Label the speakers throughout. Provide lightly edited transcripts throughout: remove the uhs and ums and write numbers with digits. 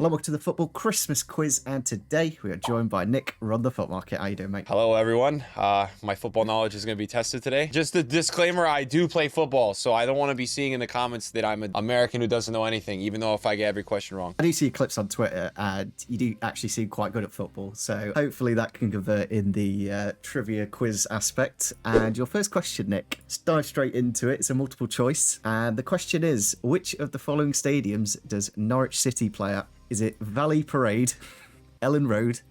Speaker 1: Welcome to the Football Christmas Quiz, and today we are joined by Nick, Run the Foot Market. How you doing, mate?
Speaker 2: Hello, everyone. My football knowledge is going to be tested today. Just a disclaimer, I do play football, so I don't want to be seeing in the comments that I'm an American who doesn't know anything, even though if I get every question wrong.
Speaker 1: I do see your clips on Twitter, and you do actually seem quite good at football, so hopefully that can convert in the trivia quiz aspect. And your first question, Nick, let's dive straight into it. It's a multiple choice, and the question is, which of the following stadiums does Norwich City play at? Is it Valley Parade, Ellen Road,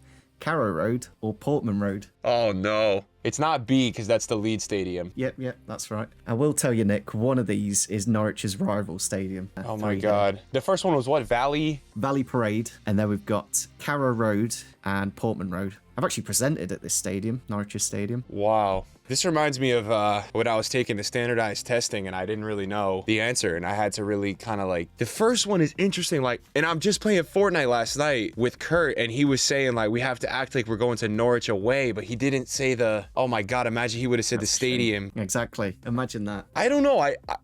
Speaker 1: Carrow Road, or Portman Road?
Speaker 2: Oh, no. It's not B, because that's the Leeds Stadium.
Speaker 1: Yep, that's right. I will tell you, Nick, one of these is Norwich's rival stadium.
Speaker 2: Oh, my God. The first one was what? Valley
Speaker 1: Parade, and then we've got Carrow Road and Portman Road. I've actually presented at this stadium, Norwich's stadium.
Speaker 2: Wow. This reminds me of when I was taking the standardized testing and I didn't really know the answer, and I had to really kind of like, the first one is interesting, like, and I'm just playing Fortnite last night with Kurt, and he was saying like, we have to act like we're going to Norwich away, but he didn't say the, oh my God, imagine he would have said the stadium.
Speaker 1: Exactly. Imagine that.
Speaker 2: I don't know.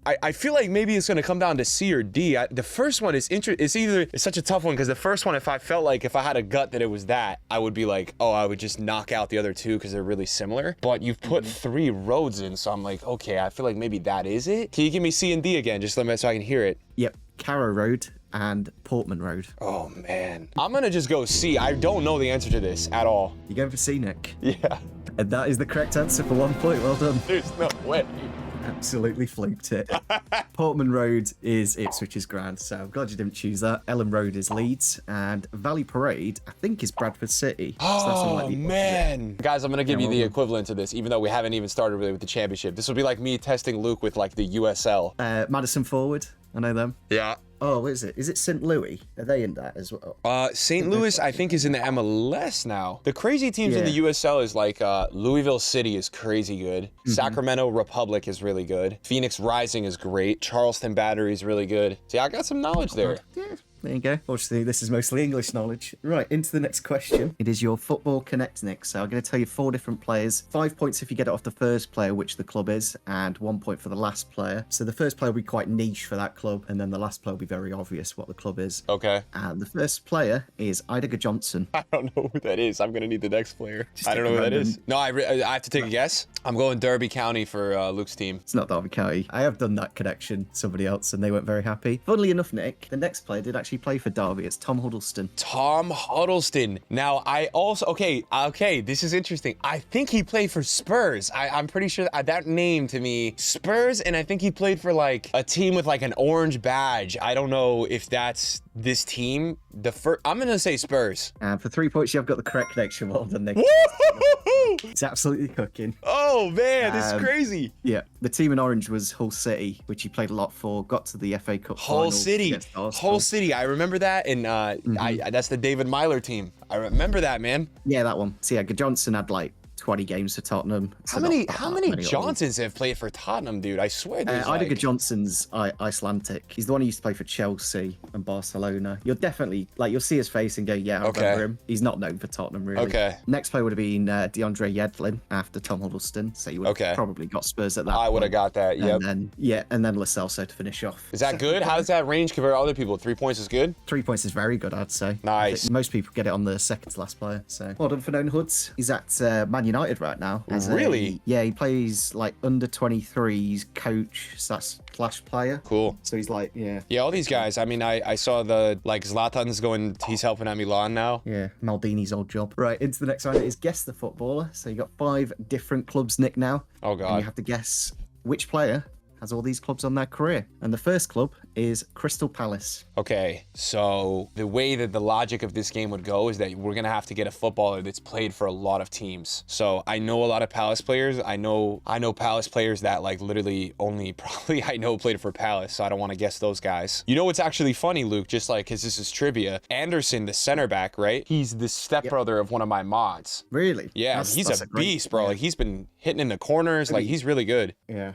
Speaker 2: I feel like maybe it's going to come down to C or D. The first one is it's such a tough one, because the first one, if I felt like if I had a gut that it was that, I would be like, oh, I would just knock out the other two because they're really similar. But you've put 3 roads in, so I'm like, okay, I feel like maybe that is it. Can you give me C and D again, just let me so I can hear it?
Speaker 1: Yep, Carrow Road and Portman Road.
Speaker 2: Oh man, I'm gonna just go C. I don't know the answer to this at all.
Speaker 1: You're going for C, Nick?
Speaker 2: Yeah.
Speaker 1: And that is the correct answer for 1 point. Well done.
Speaker 2: There's no way.
Speaker 1: Absolutely fluked it. Portman Road is Ipswich's ground, so I'm glad you didn't choose that. Ellen Road is Leeds, and Valley Parade, I think, is Bradford City.
Speaker 2: Oh, man. Guys, I'm going to give you the equivalent to this, even though we haven't even started really with the championship. This will be like me testing Luke with like the USL.
Speaker 1: Madison Forward, I know them.
Speaker 2: Yeah.
Speaker 1: Oh, what is it? Is it St. Louis? Are they in that as well?
Speaker 2: St. Louis, I think, is in the MLS now. The crazy teams in the USL is like Louisville City is crazy good. Sacramento Republic is really good. Phoenix Rising is great. Charleston Battery is really good. See, I got some knowledge there.
Speaker 1: Yeah. There you go. Obviously, this is mostly English knowledge. Right, into the next question. It is your Football Connect, Nick. So I'm going to tell you 4 different players. 5 points if you get it off the first player, which the club is, and 1 point for the last player. So the first player will be quite niche for that club, and then the last player will be very obvious what the club is.
Speaker 2: Okay.
Speaker 1: And the first player is Idaho Johnson.
Speaker 2: I don't know who that is. I'm going to need the next player. I don't know who that is. No, I have to take a guess. I'm going Derby County for Luke's team.
Speaker 1: It's not Derby County. I have done that connection, somebody else, and they weren't very happy. Funnily enough, Nick, the next player did actually play for Derby. It's Tom Huddleston.
Speaker 2: Tom Huddleston. Now, I also... Okay, this is interesting. I think he played for Spurs. I'm pretty sure that name to me, Spurs, and I think he played for like a team with like an orange badge. I don't know if that's this team. I'm going to say Spurs.
Speaker 1: And for 3 points, you've got the correct connection. Well done, Nick. It's absolutely cooking.
Speaker 2: Oh, man, this is crazy.
Speaker 1: Yeah, the team in orange was Hull City, which he played a lot for, got to the FA Cup
Speaker 2: Hull City. Hull City. I remember that, and that's the David Myler team. I remember that, man.
Speaker 1: Yeah, that one. So yeah, Johnson had like 20 games for Tottenham. So
Speaker 2: how many Johnsons have played for Tottenham, dude? I swear there's
Speaker 1: Idaho Johnson's Icelandic. He's the one who used to play for Chelsea and Barcelona. You'll definitely, like, you'll see his face and go, yeah, I remember him. He's not known for Tottenham, really.
Speaker 2: Okay.
Speaker 1: Next player would have been DeAndre Yedlin after Tom Huddleston. So you would have probably got Spurs at that
Speaker 2: I would have got that, yep.
Speaker 1: And then Lo Celso to finish off.
Speaker 2: Is that good? How does that range compare to other people? 3 points is good?
Speaker 1: 3 points is very good, I'd say.
Speaker 2: Nice.
Speaker 1: Most people get it on the second to last player. So well done for known Hoods. He's at Man United right now.
Speaker 2: Really?
Speaker 1: Yeah, he plays like under 23s coach slash player.
Speaker 2: Cool.
Speaker 1: So he's like, yeah,
Speaker 2: all these guys. I mean, I saw Zlatan's going, he's helping at Milan now.
Speaker 1: Yeah, Maldini's old job. Right, into the next one is guess the footballer. So you got 5 different clubs, Nick, now.
Speaker 2: Oh, God.
Speaker 1: And you have to guess which player has all these clubs on their career. And the first club is Crystal Palace.
Speaker 2: Okay, so the way that the logic of this game would go is that we're going to have to get a footballer that's played for a lot of teams. So I know a lot of Palace players. I know Palace players that like literally only probably I know played for Palace, so I don't want to guess those guys. You know what's actually funny, Luke, just like, because this is trivia, Anderson, the center back, right? He's the stepbrother of one of my mods.
Speaker 1: Really?
Speaker 2: Yeah, he's a beast, bro. Like, he's been hitting in the corners. Like, he's really good.
Speaker 1: Yeah.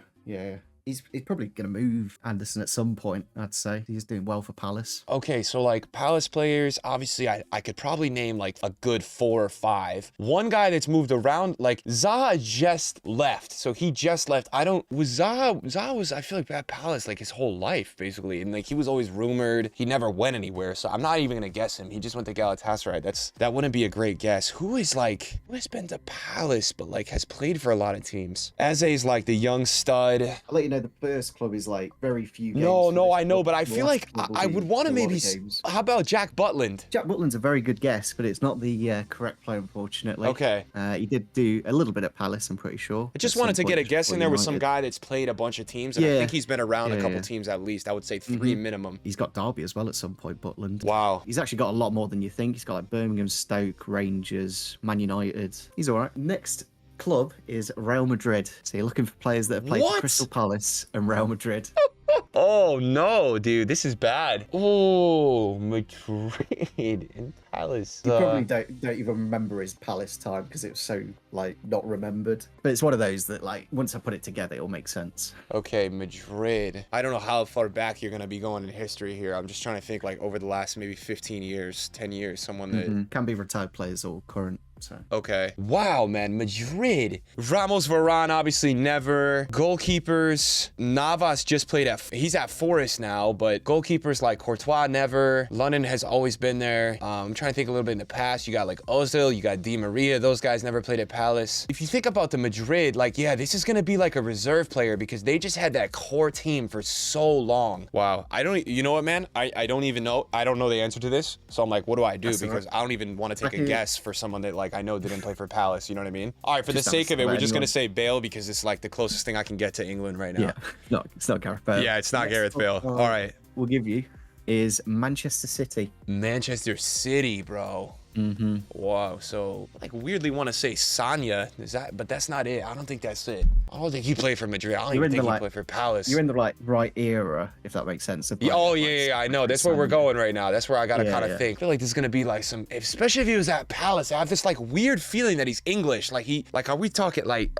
Speaker 1: He's probably going to move Anderson at some point, I'd say. He's doing well for Palace.
Speaker 2: Okay, so like Palace players, obviously I could probably name like a good 4 or 5. One guy that's moved around, like Zaha just left. So he just left. Zaha was, I feel like, at Palace like his whole life, basically. And like he was always rumored. He never went anywhere. So I'm not even going to guess him. He just went to Galatasaray. That wouldn't be a great guess. Who has been to Palace but like has played for a lot of teams? Aze's like the young stud.
Speaker 1: I'll let you know the first club is like very few games.
Speaker 2: No, I know, but I feel like I would want to maybe. How about Jack Butland?
Speaker 1: Jack Butland's a very good guess, but it's not the correct player, unfortunately.
Speaker 2: Okay.
Speaker 1: He did do a little bit at Palace, I'm pretty sure.
Speaker 2: I just wanted to get a guess in there with some guy that's played a bunch of teams, and I think he's been around a couple teams at least. I would say 3 minimum.
Speaker 1: He's got Derby as well at some point, Butland.
Speaker 2: Wow.
Speaker 1: He's actually got a lot more than you think. He's got like Birmingham, Stoke, Rangers, Man United. He's all right. Next club is Real Madrid. So you're looking for players that have played for Crystal Palace and Real Madrid.
Speaker 2: Oh no, dude, this is bad. Oh, Madrid and Palace.
Speaker 1: You probably don't even remember his Palace time because it was so like not remembered. But it's one of those that like once I put it together, it'll make sense.
Speaker 2: Okay, Madrid. I don't know how far back you're gonna be going in history here. I'm just trying to think like over the last maybe 15 years, 10 years, someone that
Speaker 1: can be retired players or current. So.
Speaker 2: Okay. Wow, man. Madrid. Ramos, Varane, obviously never. Goalkeepers. Navas just played he's at Forest now, but goalkeepers like Courtois, never. London has always been there. I'm trying to think a little bit in the past. You got like Ozil, you got Di Maria. Those guys never played at Palace. If you think about the Madrid, like, yeah, this is going to be like a reserve player because they just had that core team for so long. Wow. You know what, man? I don't even know. I don't know the answer to this. So I'm like, what do I do?
Speaker 1: That's
Speaker 2: because I don't even want to take a guess for someone that like I know didn't play for Palace, you know what I mean? All right, for the sake of it, we're just going to say Bale because it's like the closest thing I can get to England right now.
Speaker 1: Yeah, it's not Gareth Bale.
Speaker 2: Yeah, it's not Gareth Bale. All right.
Speaker 1: We'll give you is Manchester City.
Speaker 2: Manchester City, bro. Wow. So, like, weirdly want to say Sanya. But that's not it. I don't think that's it. I don't think he played for Madrid. I don't even think he played for Palace.
Speaker 1: You're in the right era, if that makes sense.
Speaker 2: Yeah, I know. That's where we're going right now. That's where I gotta kind of think. I feel like this is gonna be like especially if he was at Palace. I have this like weird feeling that he's English. Are we talking like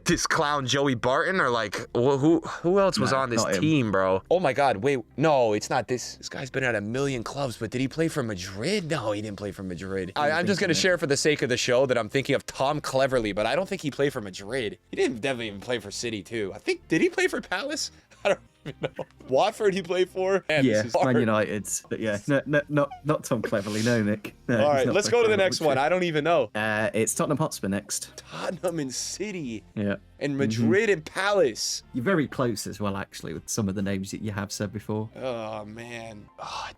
Speaker 2: this clown Joey Barton or like who else was on this team, bro? Oh my God, wait, no, it's not this. This guy's been at a million clubs, but did he play for Madrid? No, he didn't play for Madrid. I'm just gonna share for the sake of the show that I'm thinking of Tom Cleverley, but I don't think he played for Madrid. He didn't definitely even play for City too. Did he play for Palace? I don't even know. Watford he played for? Man,
Speaker 1: Man United. But yeah, not Tom Cleverley, no, Nick. No,
Speaker 2: all right, let's go to the next one. I don't even know.
Speaker 1: It's Tottenham Hotspur next.
Speaker 2: Tottenham and City.
Speaker 1: Yeah.
Speaker 2: And Madrid and Palace.
Speaker 1: You're very close as well, actually, with some of the names that you have said before.
Speaker 2: Oh, man.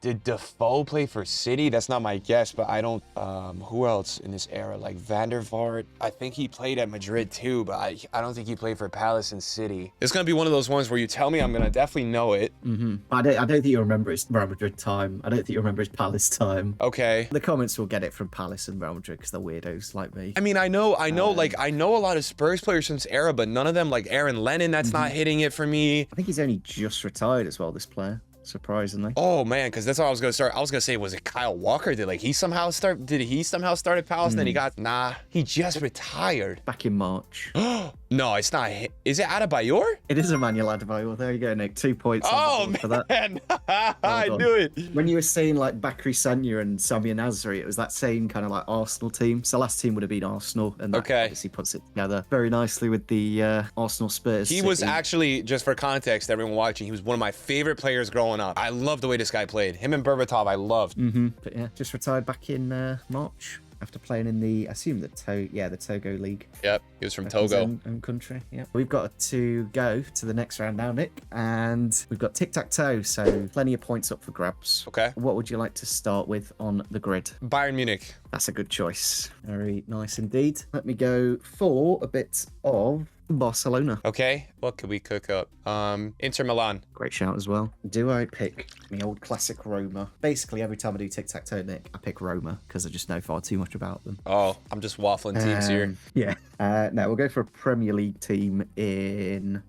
Speaker 2: Did Defoe play for City? That's not my guess, but I don't... who else in this era? Like Van der Vaart. I think he played at Madrid too, but I don't think he played for Palace and City. It's going to be one of those ones where you tell me, I'm going to definitely know it.
Speaker 1: I don't think you remember his Real Madrid time. I don't think you remember his Palace time.
Speaker 2: Okay.
Speaker 1: The comments will get it from Palace and Real Madrid because they're weirdos like me.
Speaker 2: I mean, I know a lot of Spurs players from this era, but none of them, like Aaron Lennon, that's not hitting it for me.
Speaker 1: I think he's only just retired as well, this player, surprisingly.
Speaker 2: Oh man, because that's what I was gonna start. I was gonna say, was it Kyle Walker? Did he somehow start at Palace? Then he just retired
Speaker 1: back in March.
Speaker 2: No, it's not. Is it Adebayor?
Speaker 1: It is Emmanuel Adebayor. There you go, Nick. 2 points.
Speaker 2: For that. I knew it.
Speaker 1: When you were saying like Bakary Sagna and Samir Nasri, it was that same kind of like Arsenal team. So last team would have been Arsenal, and that obviously puts it together very nicely with the Arsenal Spurs.
Speaker 2: He was actually, just for context, everyone watching, he was one of my favorite players growing up. I loved the way this guy played. Him and Berbatov, I loved.
Speaker 1: But yeah, just retired back in March. After playing in the Togo League.
Speaker 2: Yep, he was from Togo.
Speaker 1: Own country, yeah. We've got to go to the next round now, Nick, and we've got tic-tac-toe, so plenty of points up for grabs.
Speaker 2: Okay.
Speaker 1: What would you like to start with on the grid?
Speaker 2: Bayern Munich.
Speaker 1: That's a good choice. Very nice indeed. Let me go for a bit of Barcelona.
Speaker 2: Okay, what could we cook up? Inter Milan.
Speaker 1: Great shout as well. Do I pick the old classic Roma? Basically, every time I do tic-tac-toe, Nick, I pick Roma because I just know far too much about them.
Speaker 2: Oh, I'm just waffling teams here.
Speaker 1: Yeah. No, we'll go for a Premier League team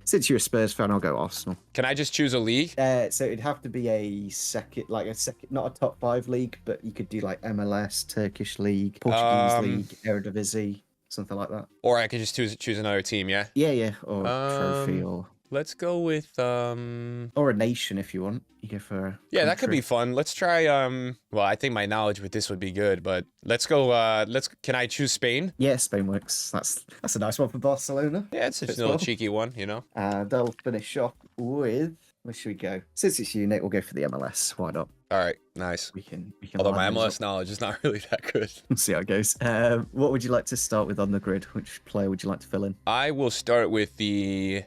Speaker 1: since you're a Spurs fan, I'll go Arsenal.
Speaker 2: Can I just choose a league?
Speaker 1: So it'd have to be a second, not a top 5 league, but you could do like MLS, Turkish league, Portuguese league, Eredivisie. Something like that.
Speaker 2: Or I could just choose another team, yeah?
Speaker 1: Yeah. Or trophy or...
Speaker 2: Let's go with
Speaker 1: Or a nation if you want. You go for a
Speaker 2: yeah, that could
Speaker 1: country.
Speaker 2: be fun. Let's try well, I think my knowledge with this would be good, but let's go can I choose Spain?
Speaker 1: Yeah, Spain works. That's a nice one for Barcelona.
Speaker 2: Yeah, it's a
Speaker 1: Fits
Speaker 2: little
Speaker 1: well.
Speaker 2: cheeky one, you know.
Speaker 1: And they'll finish off with, where should we go? Since it's you, Nick, we'll go for the MLS. Why not?
Speaker 2: All right, nice.
Speaker 1: We can
Speaker 2: Although my
Speaker 1: line those
Speaker 2: MLS knowledge is not really that good.
Speaker 1: up. We'll see how it goes. What would you like to start with on the grid? Which player would you like to fill in?
Speaker 2: I will start with the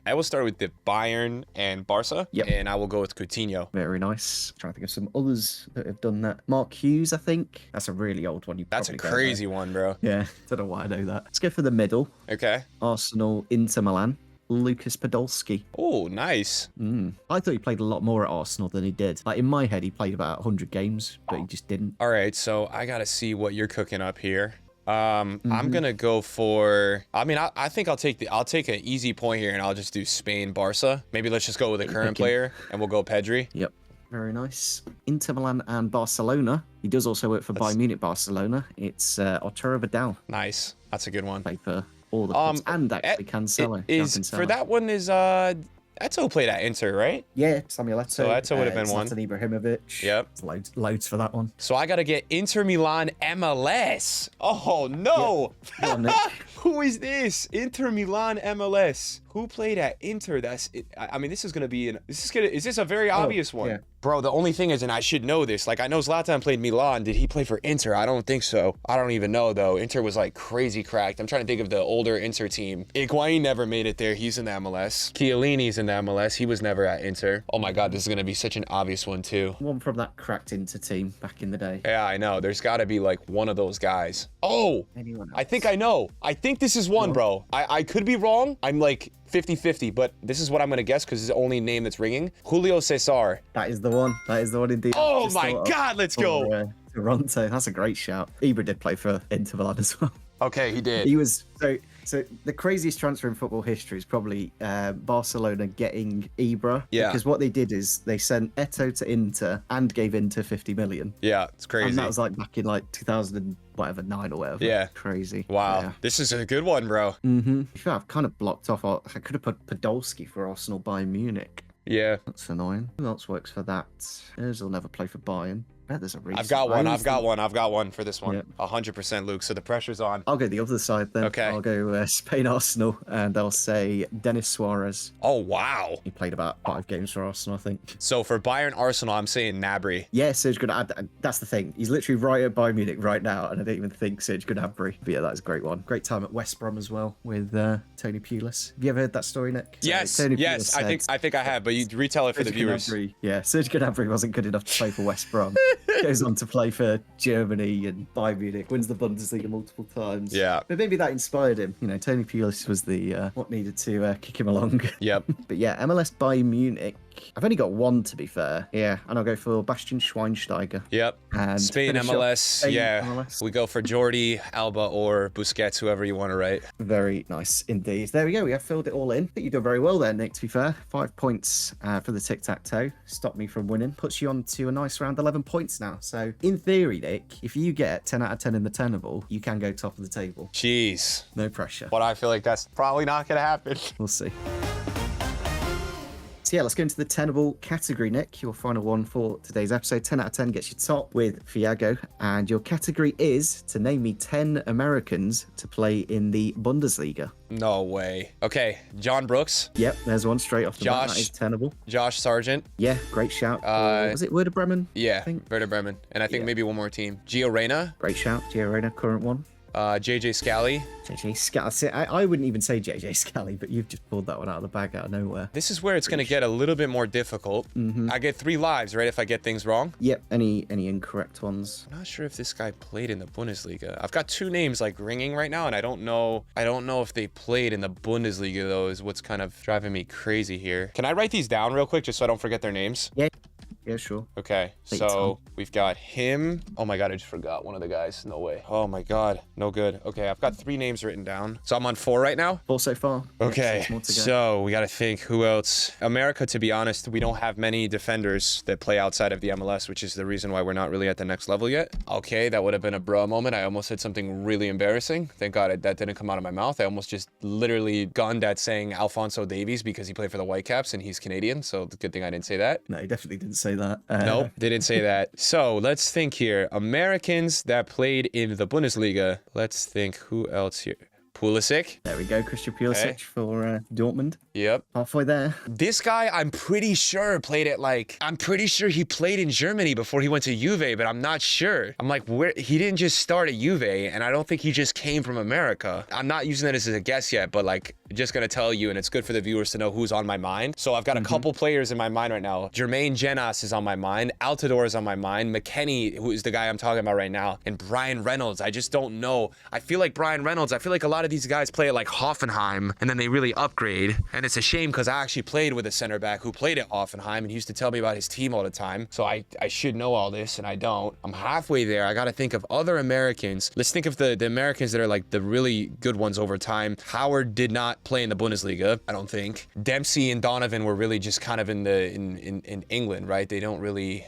Speaker 2: Bayern and Barca,
Speaker 1: Yep.
Speaker 2: and I will go with Coutinho.
Speaker 1: Very nice. Trying to think of some others that have done that. Mark Hughes, I think. That's a really old one.
Speaker 2: That's a
Speaker 1: probably don't know.
Speaker 2: crazy one, bro.
Speaker 1: Yeah, don't know why I know that. Let's go for the middle.
Speaker 2: Okay.
Speaker 1: Arsenal, Inter Milan. Lucas Podolski.
Speaker 2: Oh, nice.
Speaker 1: I thought he played a lot more at Arsenal than he did. Like in my head, he played about 100 games, but he just didn't.
Speaker 2: All right, so I gotta see what you're cooking up here. I'm gonna go for. I mean, I think I'll take an easy point here, and I'll just do Spain, Barca. Maybe let's just go with a current
Speaker 1: picking?
Speaker 2: player, and we'll go Pedri.
Speaker 1: Yep. Very nice. Inter Milan and Barcelona. He does also work for Bayern Munich Barcelona. It's Arturo Vidal.
Speaker 2: Nice, that's a good one.
Speaker 1: Played for all the clubs. And actually Cancelo.
Speaker 2: Is
Speaker 1: Cancelo.
Speaker 2: for that one is Eto played at Inter, right?
Speaker 1: Yeah, Samuel Eto'o.
Speaker 2: So Eto'o would have been one.
Speaker 1: Zlatan Ibrahimovic.
Speaker 2: Yep.
Speaker 1: There's loads for that one.
Speaker 2: So I gotta get Inter Milan MLS. Oh no!
Speaker 1: Go on, Nick.
Speaker 2: Who is this? Inter Milan MLS. Who played at Inter? I mean, this is gonna be is this a very obvious one?
Speaker 1: yeah.
Speaker 2: Bro, the only thing is, and I should know this, like I know Zlatan played Milan. Did he play for Inter? I don't think so. I don't even know though. Inter was like crazy cracked. I'm trying to think of the older Inter team. Higuain never made it there. He's in the MLS. Chiellini's in the MLS. He was never at Inter. Oh my God, this is gonna be such an obvious one too.
Speaker 1: One from that cracked Inter team back in the day.
Speaker 2: Yeah, I know. There's gotta be like one of those guys. Oh,
Speaker 1: Anyone else?
Speaker 2: I think I know. I think this is one, bro. I could be wrong. I'm like 50-50, but this is what I'm gonna guess because it's the only name that's ringing. Julio Cesar.
Speaker 1: That is the one. That is the one indeed.
Speaker 2: Oh
Speaker 1: Just
Speaker 2: my
Speaker 1: thought of
Speaker 2: God, let's
Speaker 1: for,
Speaker 2: go.
Speaker 1: Toronto. That's a great shout. Ibra did play for Inter Milan as well.
Speaker 2: Okay, he did.
Speaker 1: He was so the craziest transfer in football history is probably Barcelona getting Ibra.
Speaker 2: Yeah.
Speaker 1: Because what they did is they sent Eto'o to Inter and gave Inter 50 million.
Speaker 2: Yeah, it's crazy.
Speaker 1: And that was like back in like 2009 or whatever.
Speaker 2: Yeah.
Speaker 1: Crazy.
Speaker 2: Wow,
Speaker 1: Yeah.
Speaker 2: this is a good one, bro.
Speaker 1: I've kind of blocked off. I could have put Podolski for Arsenal Bayern Munich.
Speaker 2: Yeah,
Speaker 1: That's annoying. Who else works for that? Ozil never play for Bayern. I bet there's a reason.
Speaker 2: I've got one.
Speaker 1: I
Speaker 2: I've got one for this one.
Speaker 1: Yeah.
Speaker 2: 100%, Luke. So the pressure's on.
Speaker 1: I'll go the other side then.
Speaker 2: Okay.
Speaker 1: I'll go Spain Arsenal and I'll say Denis Suarez.
Speaker 2: Oh wow.
Speaker 1: He played about 5 games for Arsenal, I think.
Speaker 2: So for Bayern Arsenal, I'm saying Gnabry.
Speaker 1: Yeah, Serge Gnabry. That's the thing. He's literally right at Bayern Munich right now, and I don't even think Serge Gnabry. But yeah, that's a great one. Great time at West Brom as well with Tony Pulis. Have you ever heard that story, Nick? So
Speaker 2: Yes,
Speaker 1: Tony
Speaker 2: yes.
Speaker 1: Pulis
Speaker 2: I think I have, but you retell it for the
Speaker 1: Serge
Speaker 2: viewers.
Speaker 1: Gnabry, yeah, Serge Gnabry wasn't good enough to play for West Brom. Goes on to play for Germany and Bayern Munich, wins the Bundesliga multiple times.
Speaker 2: Yeah.
Speaker 1: But maybe that inspired him. You know, Tony Pulis was the what needed to kick him along.
Speaker 2: Yep.
Speaker 1: But yeah, MLS Bayern Munich. I've only got one to be fair. Yeah, and I'll go for Bastian Schweinsteiger.
Speaker 2: Yep.
Speaker 1: And
Speaker 2: Spain
Speaker 1: finish up
Speaker 2: MLS.
Speaker 1: Spain
Speaker 2: Yeah.
Speaker 1: MLS.
Speaker 2: We go for Jordi, Alba, or Busquets, whoever you want to write.
Speaker 1: Very nice indeed. There we go. We have filled it all in. I think you did very well there, Nick, to be fair. 5 points for the tic-tac-toe. Stopped me from winning. Puts you on to a nice round 11 points now. So in theory, Nick, if you get 10 out of 10 in the Tenable, you can go top of the table.
Speaker 2: Jeez.
Speaker 1: No pressure.
Speaker 2: But I feel like that's probably not going to happen.
Speaker 1: We'll see. So yeah, let's go into the Tenable category, Nick. Your final one for today's episode. 10 out of 10 gets you top with Fiago. And your category is to name me 10 Americans to play in the Bundesliga.
Speaker 2: No way. Okay. John Brooks,
Speaker 1: Yep, there's one straight off the bat. That
Speaker 2: Josh.
Speaker 1: is Tenable.
Speaker 2: Josh Sargent.
Speaker 1: Yeah, great shout. Was it Werder Bremen?
Speaker 2: Yeah.
Speaker 1: think-
Speaker 2: Werder Bremen. And I think
Speaker 1: Yeah.
Speaker 2: maybe one more team. Gio Reyna.
Speaker 1: Great shout. Gio Reyna, current one.
Speaker 2: JJ Scally.
Speaker 1: JJ Scally. I wouldn't even say JJ Scally, but you've just pulled that one out of the bag out of nowhere.
Speaker 2: This is where it's going to get a little bit more difficult. I get 3 lives, right, if I get things wrong?
Speaker 1: Yep, any incorrect ones?
Speaker 2: I'm not sure if this guy played in the Bundesliga. I've got 2 names like ringing right now, and I don't know if they played in the Bundesliga though, is what's kind of driving me crazy here. Can I write these down real quick just so I don't forget their names?
Speaker 1: Yeah. Yeah, sure.
Speaker 2: Okay,
Speaker 1: Take your
Speaker 2: so
Speaker 1: time.
Speaker 2: we've got him. Oh my God, I just forgot one of the guys. No way. Oh my God, no good. Okay, I've got 3 names written down. So I'm on 4 right now?
Speaker 1: 4 so far.
Speaker 2: Okay,
Speaker 1: 6 more to go.
Speaker 2: so we got to think who else. America, to be honest, we don't have many defenders that play outside of the MLS, which is the reason why we're not really at the next level yet. Okay, that would have been a bruh moment. I almost said something really embarrassing. Thank God that didn't come out of my mouth. I almost just literally gunned at saying Alphonso Davies because he played for the Whitecaps and he's Canadian. So good thing I didn't say that.
Speaker 1: No, he definitely didn't say that.
Speaker 2: Nope, didn't say that. So let's think here. Americans that played in the Bundesliga. Let's think who else here. Pulisic.
Speaker 1: There we go, Christian Pulisic
Speaker 2: Okay.
Speaker 1: for Dortmund.
Speaker 2: Yep.
Speaker 1: Halfway there.
Speaker 2: This guy, I'm pretty sure played at I'm pretty sure he played in Germany before he went to Juve, but I'm not sure. I'm like, where? He didn't just start at Juve, and I don't think he just came from America. I'm not using that as a guess yet, but like, just gonna tell you, and it's good for the viewers to know who's on my mind. So I've got a couple players in my mind right now. Jermaine Genas is on my mind. Altidore is on my mind. McKennie, who is the guy I'm talking about right now, and Brian Reynolds. I just don't know. I feel like Brian Reynolds, I feel like a lot of these guys play at like Hoffenheim, and then they really upgrade. And it's a shame because I actually played with a center back who played at Hoffenheim, and he used to tell me about his team all the time. So I should know all this, and I don't. I'm halfway there. I got to think of other Americans. Let's think of the Americans that are like the really good ones over time. Howard did not play in the Bundesliga, I don't think. Dempsey and Donovan were really just kind of in England, right? I don't really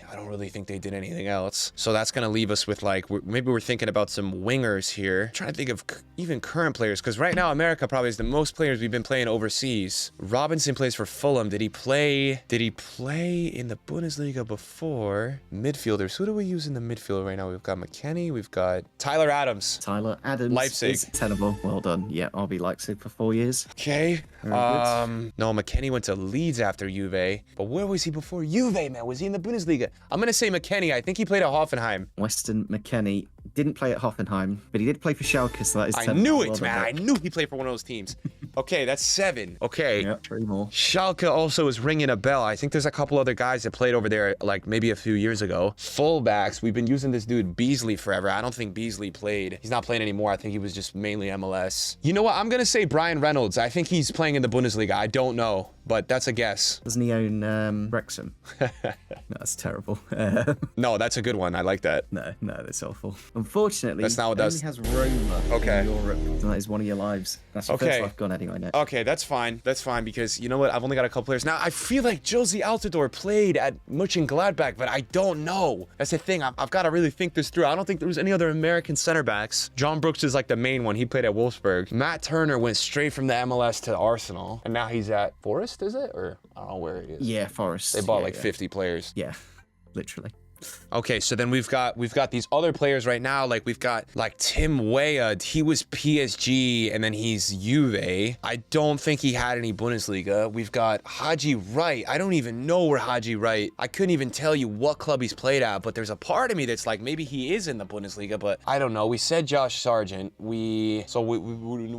Speaker 2: think they did anything else. So that's gonna leave us with like, maybe we're thinking about some wingers here. I'm trying to think of even current players, because right now America probably is the most players we've been playing overseas. Robinson plays for Fulham. Did he play in the Bundesliga before? Midfielders. Who do we use in the midfield right now? We've got McKennie. We've got Tyler Adams.
Speaker 1: Tyler Adams.
Speaker 2: Leipzig.
Speaker 1: Is Tenable. Well done. Yeah, RB Leipzig for 4 years.
Speaker 2: Okay.
Speaker 1: Very good.
Speaker 2: No, McKennie went to Leeds after Juve. But where was he before Juve, man? Was he in the Bundesliga? I'm gonna say McKennie. I think he played at Hoffenheim.
Speaker 1: Weston McKennie didn't play at Hoffenheim, but he did play for Schalke, so that is
Speaker 2: I
Speaker 1: 10.
Speaker 2: knew
Speaker 1: Well
Speaker 2: it,
Speaker 1: done,
Speaker 2: man. I
Speaker 1: Nick.
Speaker 2: knew he played for one of those teams. Okay, that's 7. Okay.
Speaker 1: Yeah, 3 more.
Speaker 2: Schalke also is ringing a bell. I think there's a couple other guys that played over there like maybe a few years ago. Fullbacks, we've been using this dude Beasley forever. I don't think Beasley played. He's not playing anymore. I think he was just mainly MLS. You know what? I'm going to say Brian Reynolds. I think he's playing in the Bundesliga. I don't know, but that's a guess.
Speaker 1: Doesn't he own Wrexham? No, that's terrible.
Speaker 2: No, that's a good one. I like that.
Speaker 1: No, that's awful. Unfortunately,
Speaker 2: That's not what
Speaker 1: he
Speaker 2: does.
Speaker 1: only has Roma
Speaker 2: Okay.
Speaker 1: in Europe. And that is one of your lives. That's your
Speaker 2: Okay.
Speaker 1: first life gone anyway, Nick.
Speaker 2: Okay, that's fine. That's fine because you know what? I've only got a couple players. Now, I feel like Josie Altidore played at Mönchengladbach, but I don't know. That's the thing. I've got to really think this through. I don't think there was any other American center backs. John Brooks is like the main one. He played at Wolfsburg. Matt Turner went straight from the MLS to Arsenal, and now he's at Forest, is it? Or I don't know where he is.
Speaker 1: Yeah, Forest.
Speaker 2: They bought
Speaker 1: Yeah,
Speaker 2: like
Speaker 1: yeah.
Speaker 2: 50 players.
Speaker 1: Yeah, literally.
Speaker 2: Okay, so then we've got these other players right now. Like we've got like Tim Weah. He was PSG and then he's Juve. I don't think he had any Bundesliga. We've got Haji Wright. I don't even know where Haji Wright. I couldn't even tell you what club he's played at, but there's a part of me that's like maybe he is in the Bundesliga, but I don't know. We said Josh Sargent. We're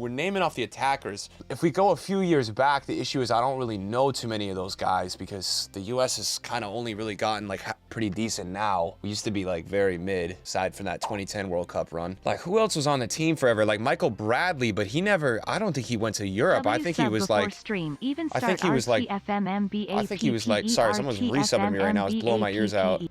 Speaker 2: naming off the attackers. If we go a few years back, the issue is I don't really know too many of those guys because the US has kind of only really gotten like pretty decent now. We used to be like very mid, aside from that 2010 World Cup run. Like who else was on the team forever? Like Michael Bradley, but he never, I don't think he went to Europe. I think he was like, I think he was like, sorry, someone's resubbing me right now. It's blowing my ears out.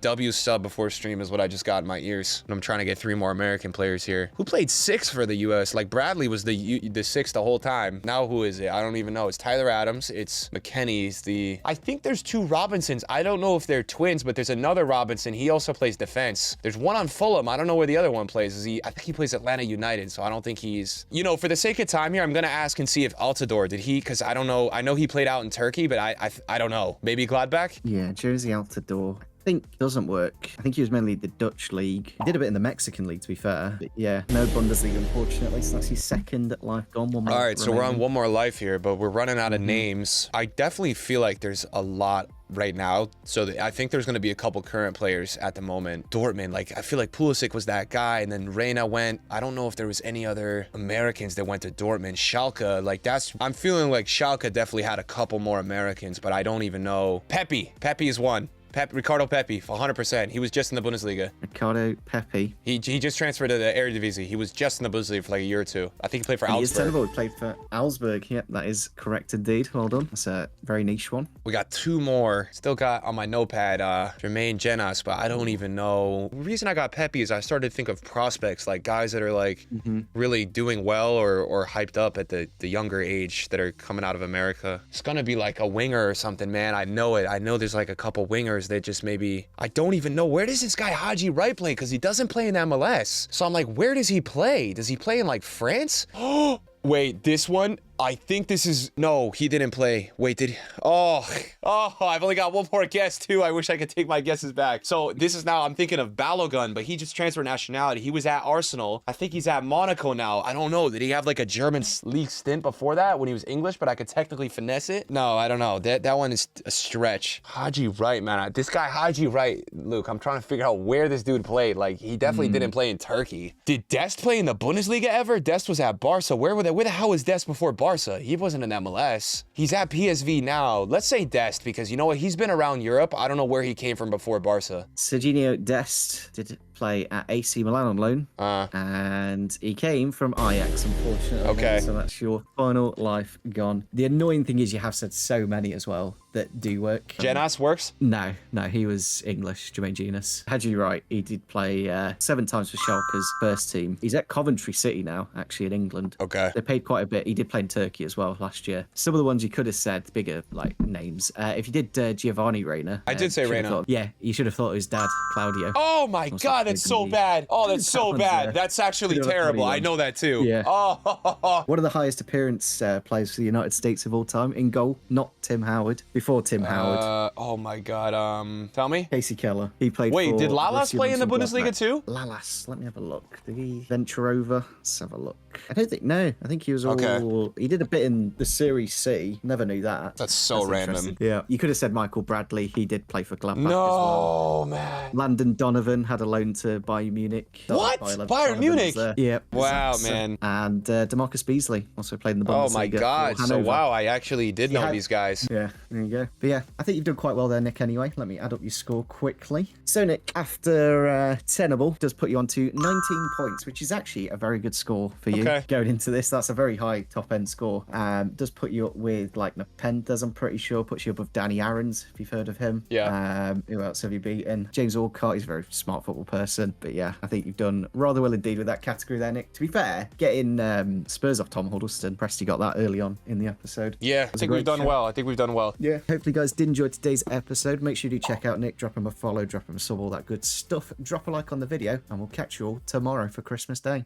Speaker 2: W sub before stream is what I just got in my ears. And I'm trying to get 3 more American players here. Who played 6 for the US? Like Bradley was the 6 the whole time. Now who is it? I don't even know. It's Tyler Adams. It's McKennie's I think there's 2 Robinsons. I don't know if they're twins, but there's another Robinson. He also plays defense. There's one on Fulham. I don't know where the other one plays. I think he plays Atlanta United, so I don't think he's... You know, for the sake of time here, I'm gonna ask and see if Altidore, because I don't know. I know he played out in Turkey, but I don't know. Maybe Gladbach?
Speaker 1: Yeah, Jersey Altidore. I think doesn't work. I think he was mainly the Dutch league. He did a bit in the Mexican league, to be fair. But yeah, no Bundesliga, unfortunately. So that's his second life gone. One more
Speaker 2: All right, so we're on
Speaker 1: remaining.
Speaker 2: one more life here, but we're running out of names. I definitely feel like there's a lot right now. So I think there's going to be a couple current players at the moment. Dortmund, like I feel like Pulisic was that guy, and then Reyna went. I don't know if there was any other Americans that went to Dortmund. Schalke, like I'm feeling like Schalke definitely had a couple more Americans, but I don't even know. Pepe is one. Ricardo Pepi, 100%. He was just in the Bundesliga.
Speaker 1: Ricardo Pepi.
Speaker 2: He just transferred to the Eredivisie. He was just in the Bundesliga for like a year or two. I think he played for
Speaker 1: He is
Speaker 2: Augsburg.
Speaker 1: Tenable. He played for Augsburg. Yep, that is correct indeed. Well done. That's a very niche one.
Speaker 2: We got 2 more. Still got on my notepad Jermaine Genas, but I don't even know. The reason I got Pepi is I started to think of prospects, like guys that are like really doing well or hyped up at the younger age that are coming out of America. It's gonna be like a winger or something, man. I know it. I know there's like a couple wingers that just maybe, I don't even know, where does this guy Haji Wright play? Because he doesn't play in MLS. So I'm like, where does he play? Does he play in like France? Oh, wait, this one? I think this is, no, he didn't play. Wait, did he? Oh, I've only got one more guess too. I wish I could take my guesses back. So this is now, I'm thinking of Balogun, but he just transferred nationality. He was at Arsenal. I think he's at Monaco now. I don't know. Did he have like a German league stint before that when he was English, but I could technically finesse it? No, I don't know. That one is a stretch. Haji Wright, man. This guy Haji Wright, Luke, I'm trying to figure out where this dude played. Like, he definitely didn't play in Turkey. Did Dest play in the Bundesliga ever? Dest was at Barca. Where the hell was Dest before Barca? He wasn't in MLS. He's at PSV now. Let's say Dest, because you know what? He's been around Europe. I don't know where he came from before Barca.
Speaker 1: Serginho Dest did play at AC Milan on loan, and he came from Ajax, unfortunately.
Speaker 2: Okay.
Speaker 1: So that's your final life gone. The annoying thing is you have said so many as well that do work.
Speaker 2: Genas works?
Speaker 1: No, he was English, Jermaine Genas. Haji Wright, he did play 7 times for Schalke's first team. He's at Coventry City now, actually, in England.
Speaker 2: Okay.
Speaker 1: They paid quite a bit. He did play in Turkey as well last year. Some of the ones you could have said, bigger like names. If you did Giovanni Reina.
Speaker 2: I did say Reina.
Speaker 1: Yeah, you should have thought it was dad, Claudio.
Speaker 2: Oh my God, that's so bad. Oh, that's so bad. That's actually terrible. I know that too.
Speaker 1: Yeah.
Speaker 2: Oh.
Speaker 1: One of the highest appearance players for the United States of all time in goal, not Tim Howard. Before Tim Howard.
Speaker 2: Oh my God. Tell me.
Speaker 1: Casey Keller. He played
Speaker 2: Wait,
Speaker 1: for
Speaker 2: did Lalas
Speaker 1: Borussia
Speaker 2: play in the Bundesliga
Speaker 1: Mönchengladbach.
Speaker 2: too?
Speaker 1: Lalas, let me have a look. Did he venture over? Let's have a look. I don't think, no. I think he was all...
Speaker 2: Okay.
Speaker 1: He did a bit in the Series C. Never knew that.
Speaker 2: That's so random.
Speaker 1: interesting. Yeah. You could have said Michael Bradley. He did play for Gladbach as
Speaker 2: No,
Speaker 1: well.
Speaker 2: man.
Speaker 1: Landon Donovan had a loan to Bayern Munich.
Speaker 2: What? Bayern Munich?
Speaker 1: Yeah.
Speaker 2: Wow, man.
Speaker 1: And DeMarcus Beasley also played in the Bundesliga.
Speaker 2: Oh my God.
Speaker 1: for
Speaker 2: So
Speaker 1: Hanover.
Speaker 2: wow, I actually did know these guys.
Speaker 1: Yeah, there you go. But yeah, I think you've done quite well there, Nick, anyway. Let me add up your score quickly. So, Nick, after Tenable, does put you on to 19 points, which is actually a very good score for you going into this. That's a very high top-end score. Does put you up with, like, Nepenthes, I'm pretty sure. Puts you up with Danny Aarons, if you've heard of him.
Speaker 2: Yeah.
Speaker 1: Who else have you beaten? James Orcott, he's a very smart football person. But yeah, I think you've done rather well indeed with that category there, Nick. To be fair, getting Spurs off Tom Huddleston, Presty got that early on in the episode.
Speaker 2: Yeah, I think we've done well.
Speaker 1: Yeah. Hopefully, guys, did enjoy today's episode. Make sure you do check out Nick, drop him a follow, drop him a sub, all that good stuff. Drop a like on the video, and we'll catch you all tomorrow for Christmas Day.